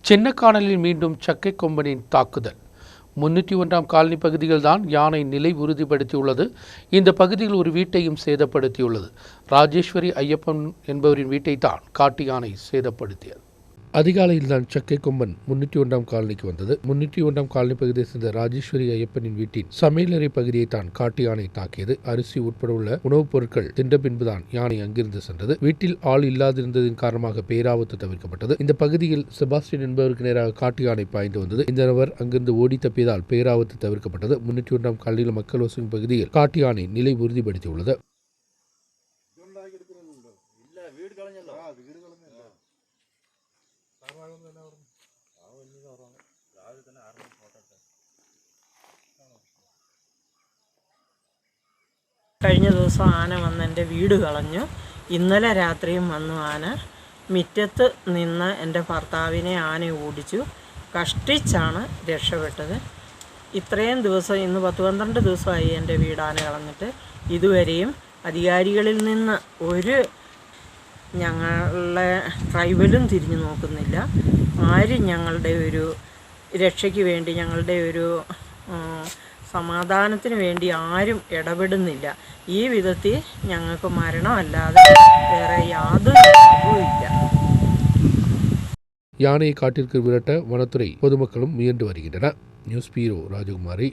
சின்னக்கானலில் மீண்டும் சக்கை கொம்பனின் தாக்குதல். 301ஆம் காலனி பகுதியில்தான் யானை நிலை உறுதிப்படுத்தியுள்ளது. இந்த பகுதியில் ஒரு வீட்டையும் சேதப்படுத்தியுள்ளது. ராஜேஸ்வரி ஐயப்பன் என்பவரின் வீட்டை தான் காட்டு யானை சேதப்படுத்தியது. அதிகாலையில் தான் சக்கை கொம்பன் 301ஆம் காலனிக்கு வந்தது. 301ஆம் காலனி பகுதியை சேர்ந்த ராஜேஸ்வரி ஐயப்பனின் வீட்டின் சமையலறை பகுதியை தான் காட்டு யானை தாக்கியது. அரிசி உட்பட உள்ள உணவுப் பொருட்கள் தின்ற பின்புதான் யானை அங்கிருந்து சென்றது. வீட்டில் ஆள் இல்லாதிருந்ததின் காரணமாக பேராபத்து தவிர்க்கப்பட்டது. இந்த பகுதியில் செபாஸ்டியன் என்பவருக்கு நேராக காட்டு யானை பாய்ந்து வந்தது. இந்த நபர் அங்கிருந்து ஓடி தப்பியதால் பேராபத்து தவிர்க்கப்பட்டது. 301ஆம் காலனியில் மக்கள் வசிக்கும் பகுதியில் காட்டு யானை நிலை உறுதிப்படுத்தியுள்ளது. കഴിഞ്ഞ ദിവസം ആന വന്ന് എൻ്റെ വീട് കളഞ്ഞു. ഇന്നലെ രാത്രിയും വന്നു ആന. മുറ്റത്ത് നിന്ന് എൻ്റെ ഭർത്താവിനെ ആന ഓടിച്ചു. കഷ്ടിച്ചാണ് രക്ഷപ്പെട്ടത്. ഇത്രയും ദിവസം ഇന്ന് 10-12 ദിവസമായി എൻ്റെ വീട് ആന കളഞ്ഞിട്ട്. ഇതുവരെയും അധികാരികളിൽ നിന്ന് ഒരു ഞങ്ങളെ ട്രൈബലും തിരിഞ്ഞു നോക്കുന്നില്ല. ആരും ഞങ്ങളുടെ ഒരു രക്ഷയ്ക്ക് വേണ്ടി, ഞങ്ങളുടെ ഒരു സമാധാനത്തിന് വേണ്ടി ആരും ഇടപെടുന്നില്ല. ഈ വിധത്തിൽ ഞങ്ങൾക്ക് മരണമല്ലാതെ വേറെ യാതൊരു സംഭവമില്ല. யானையை காட்டிற்கு விரட்ட வனத்துறை பொதுமக்களும் முயன்று வருகின்றனர். நியூஸ் பீரோ ராஜகுமாரி.